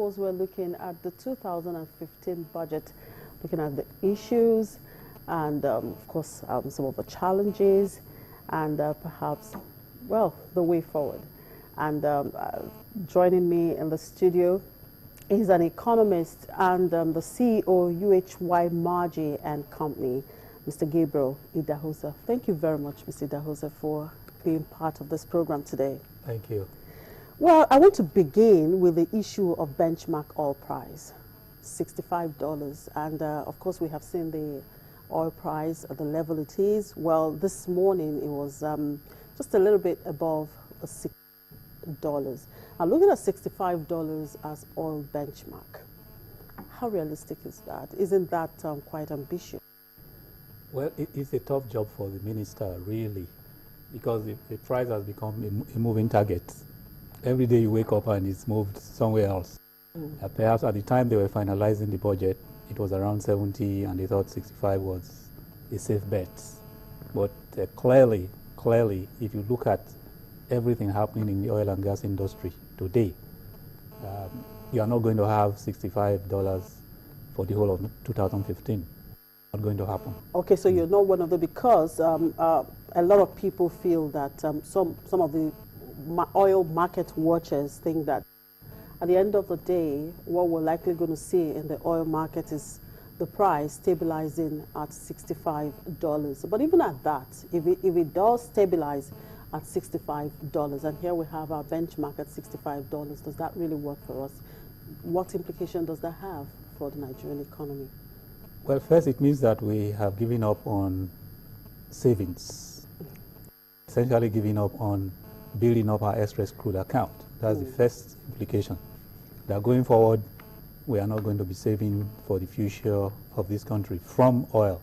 course, we're looking at the 2015 budget, looking at the issues and, of course, some of the challenges and perhaps, well, the way forward. And joining me in the studio is an economist and the CEO, UHY Margie and Company, Mr. Gabriel Idahosa. Thank you very much, Mr. Idahosa, for being part of this program today. Thank you. Well, I want to begin with the issue of benchmark oil price, $65. And of course, we have seen the oil price at the level it is. Well, this morning it was just a little bit above $60. And looking at $65 as oil benchmark, how realistic is that? Isn't that quite ambitious? Well, it's a tough job for the minister, really, because the price has become a moving target. Every day you wake up and it's moved somewhere else. Perhaps at the time they were finalizing the budget, it was around 70 and they thought 65 was a safe bet. But clearly, if you look at everything happening in the oil and gas industry today, you are not going to have $65 for the whole of 2015. Not going to happen. Okay, so you're not one of them, because a lot of people feel that some of the oil market watchers think that at the end of the day, what we're likely going to see in the oil market is the price stabilizing at $65. But even at that, if it does stabilize at $65, and here we have our benchmark at $65, does that really work for us? What implication does that have for the Nigerian economy? Well, first it means that we have given up on savings, essentially giving up on building up our express crude account. That's the first implication. That going forward, we are not going to be saving for the future of this country from oil.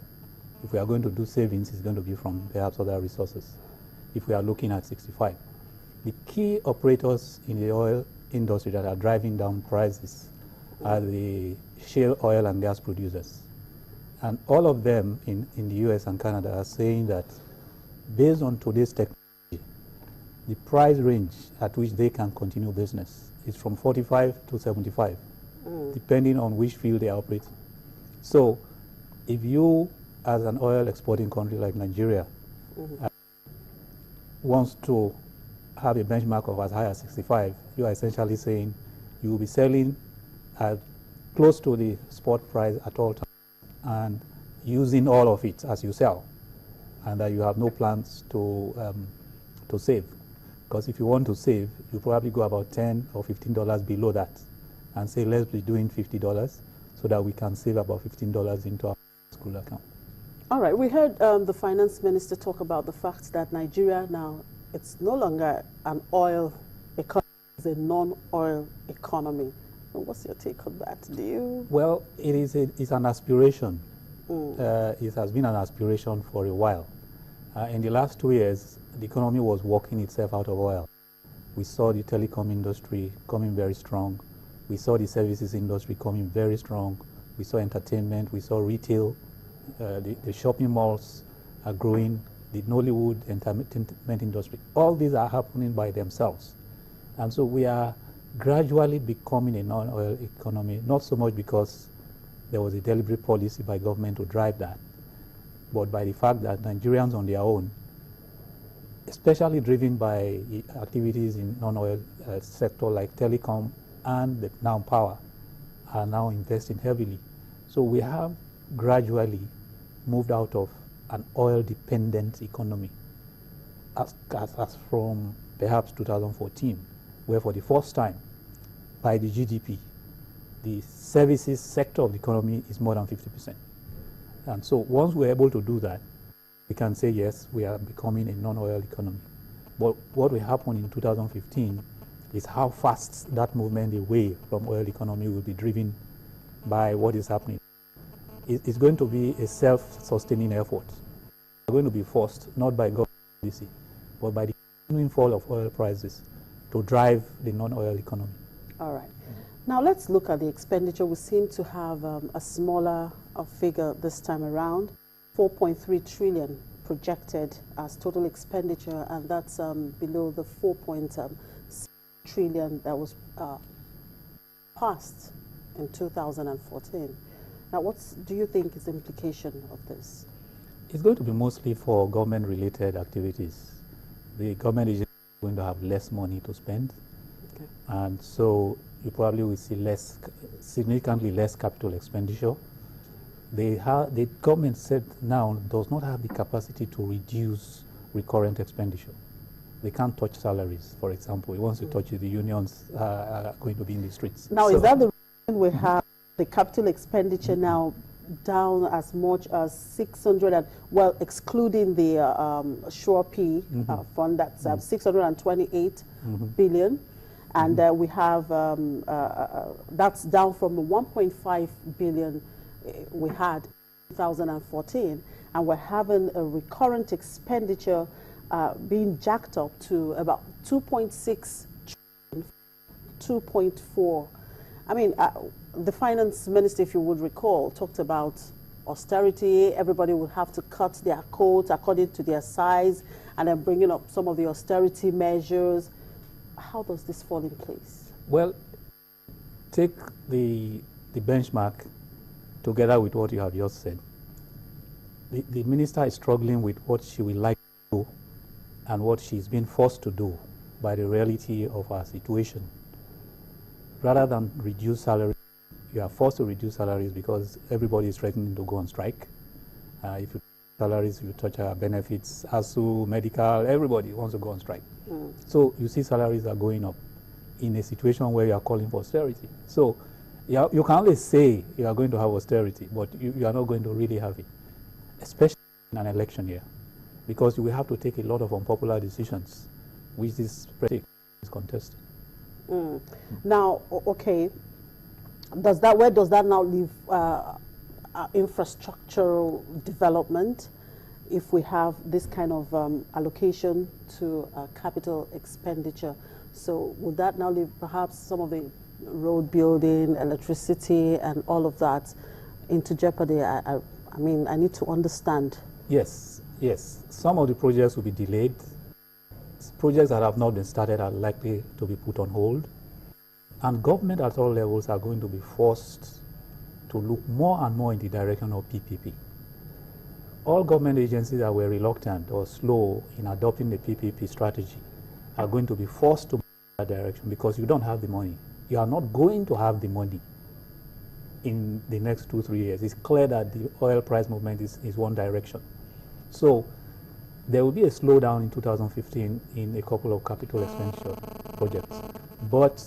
If we are going to do savings, it's going to be from perhaps other resources, if we are looking at 65. The key operators in the oil industry that are driving down prices are the shale oil and gas producers. And all of them in the US and Canada are saying that based on today's technology, the price range at which they can continue business is from 45 to 75, depending on which field they are operating. So if you, as an oil exporting country like Nigeria, wants to have a benchmark of as high as 65, you are essentially saying you will be selling at close to the spot price at all times and using all of it as you sell, and that you have no plans to save. Because if you want to save, you probably go about $10 or $15 below that and say, let's be doing $50 so that we can save about $15 into our school account. All right, we heard the finance minister talk about the fact that Nigeria now, it's no longer an oil economy, it's a non-oil economy. What's your take on that? Do you? Well, it's an aspiration. It has been an aspiration for a while. In the last 2 years, the economy was working itself out of oil. We saw the telecom industry coming very strong. We saw the services industry coming very strong. We saw entertainment. We saw retail. The shopping malls are growing. The Nollywood entertainment industry. All these are happening by themselves. And so we are gradually becoming a non-oil economy, not so much because there was a deliberate policy by government to drive that, but by the fact that Nigerians on their own, especially driven by activities in non-oil sector like telecom and the now power, are now investing heavily. So we have gradually moved out of an oil-dependent economy as from perhaps 2014, where for the first time, by the GDP, the services sector of the economy is more than 50%. And so once we're able to do that, we can say, yes, we are becoming a non-oil economy. But what will happen in 2015 is how fast that movement away from oil economy will be driven by what is happening. It's going to be a self-sustaining effort. We're going to be forced, not by government policy, but by the continuing fall of oil prices to drive the non-oil economy. All right. Now let's look at the expenditure. We seem to have a smaller figure this time around, 4.3 trillion projected as total expenditure, and that's below the 4.6 trillion that was passed in 2014. Now, what do you think is the implication of this? It's going to be mostly for government-related activities. The government is going to have less money to spend, okay, and so you probably will see significantly less capital expenditure. The government said now does not have the capacity to reduce recurrent expenditure. They can't touch salaries, for example. It wants to touch it, the unions are going to be in the streets. Now, is that the reason we have the capital expenditure now down as much as 600 and, well, excluding the Sure P fund, that's 628 billion, and we have that's down from the 1.5 billion we had in 2014, and we're having a recurrent expenditure being jacked up to about 2.6 trillion, 2.4. I mean, the finance minister, if you would recall, talked about austerity. Everybody would have to cut their coat according to their size, and then bringing up some of the austerity measures. How does this fall in place? Well, take the benchmark together with what you have just said. The minister is struggling with what she would like to do and what she's been forced to do by the reality of our situation. Rather than reduce salaries, you are forced to reduce salaries because everybody is threatening to go on strike. If you salaries, you touch benefits, ASU, medical, everybody wants to go on strike. So you see salaries are going up in a situation where you are calling for austerity. So you can only say you are going to have austerity, but you are not going to really have it, especially in an election year, because you will have to take a lot of unpopular decisions, which this is contested. Now, okay, where does that now leave infrastructural development if we have this kind of allocation to capital expenditure? So would that now leave perhaps some of the road building, electricity, and all of that into jeopardy? I mean, I need to understand. Yes. Some of the projects will be delayed. Projects that have not been started are likely to be put on hold. And government at all levels are going to be forced to look more and more in the direction of PPP. All government agencies that were reluctant or slow in adopting the PPP strategy are going to be forced to move in that direction because you don't have the money. You are not going to have the money in the next 2-3 years. It's clear that the oil price movement is one direction. So there will be a slowdown in 2015 in a couple of capital expenditure projects. But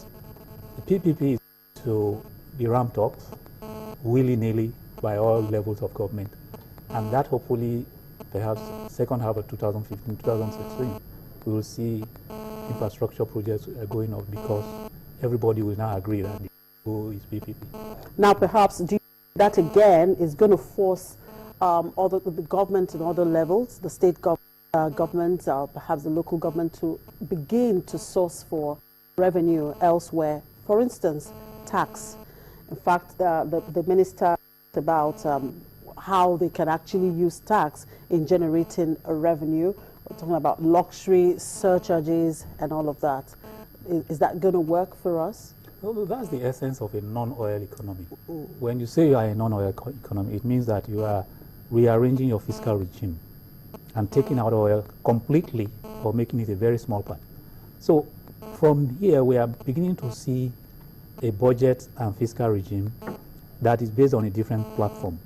the PPP is to be ramped up willy-nilly by all levels of government. And that hopefully, perhaps second half of 2015, 2016, we will see infrastructure projects going up because everybody will now agree that the goal is PPP. Now perhaps that again is going to force the government at other levels, the state governments, perhaps the local government, to begin to source for revenue elsewhere. For instance, tax. In fact, the minister talked about how they can actually use tax in generating a revenue. We're talking about luxury surcharges and all of that. Is that going to work for us? Well, that's the essence of a non-oil economy. When you say you are a non-oil economy, it means that you are rearranging your fiscal regime and taking out oil completely or making it a very small part. So from here, we are beginning to see a budget and fiscal regime that is based on a different platform.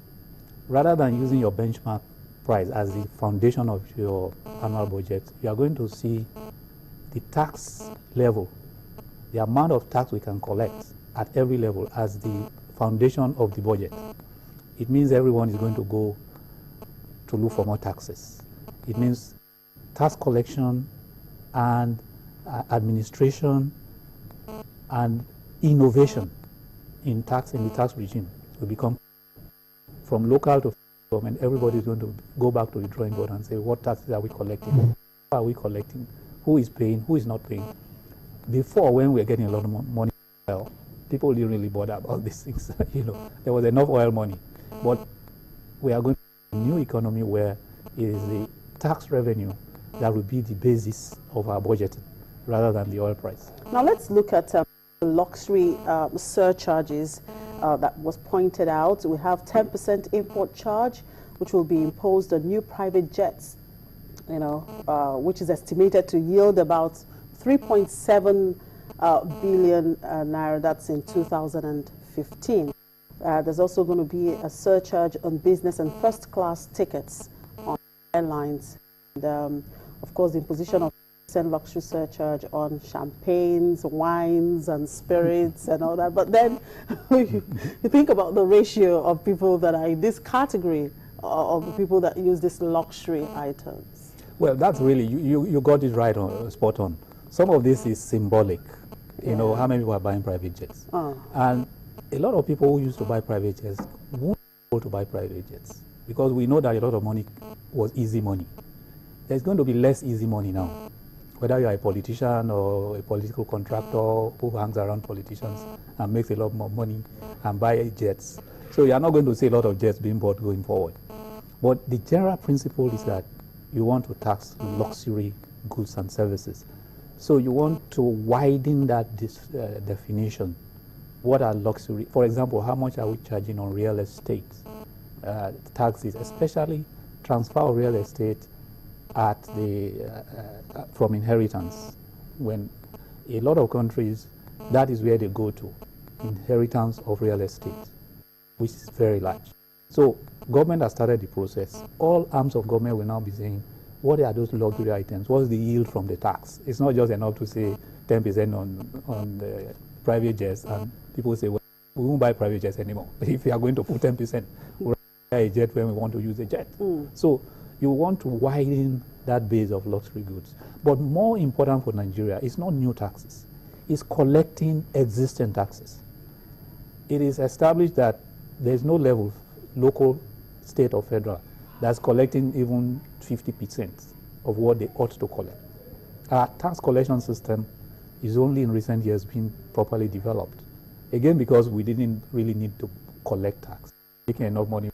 Rather than using your benchmark price as the foundation of your annual budget, you are going to see the tax level, the amount of tax we can collect at every level as the foundation of the budget. It means everyone is going to go to look for more taxes. It means tax collection and administration and innovation in the tax regime will become from local to government. Everybody is going to go back to the drawing board and say, what taxes are we collecting? How are we collecting? Who is paying? Who is not paying? Before, when we were getting a lot of money, well, people didn't really bother about these things. There was enough oil money. But we are going to a new economy where it is the tax revenue that will be the basis of our budgeting rather than the oil price. Now let's look at luxury surcharges that was pointed out. We have 10% import charge, which will be imposed on new private jets, which is estimated to yield about 3.7 billion naira. That's in 2015. There's also going to be a surcharge on business and first class tickets on airlines. And, of course, the imposition of luxury surcharge on champagnes, wines, and spirits and all that. But then you think about the ratio of people that are in this category of the people that use these luxury items. Well, that's really, you got it right on, spot on. Some of this is symbolic. You know, how many people are buying private jets? And a lot of people who used to buy private jets won't go to buy private jets because we know that a lot of money was easy money. There's going to be less easy money now. Whether you're a politician or a political contractor who hangs around politicians and makes a lot more money and buy jets. So you're not going to see a lot of jets being bought going forward. But the general principle is that you want to tax luxury goods and services. So you want to widen that definition. What are luxury? For example, how much are we charging on real estate taxes, especially transfer of real estate at from inheritance? When a lot of countries, that is where they go to, inheritance of real estate, which is very large. So government has started the process. All arms of government will now be saying, what are those luxury items? What's the yield from the tax? It's not just enough to say 10% on the private jets, and people say, well, we won't buy private jets anymore. If we are going to put 10%, we'll buy a jet when we want to use a jet. So you want to widen that base of luxury goods. But more important for Nigeria is not new taxes. It's collecting existing taxes. It is established that there's no level, local, state, or federal, that's collecting even 50% of what they ought to collect. Our tax collection system is only in recent years been properly developed. Again, because we didn't really need to collect tax. Making enough money,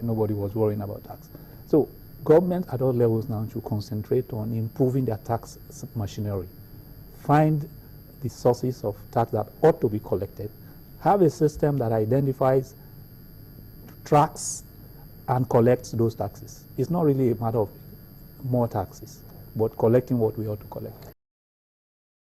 nobody was worrying about tax. So government at all levels now should concentrate on improving their tax machinery, find the sources of tax that ought to be collected, have a system that identifies, tracks, and collects those taxes. It's not really a matter of more taxes, but collecting what we ought to collect.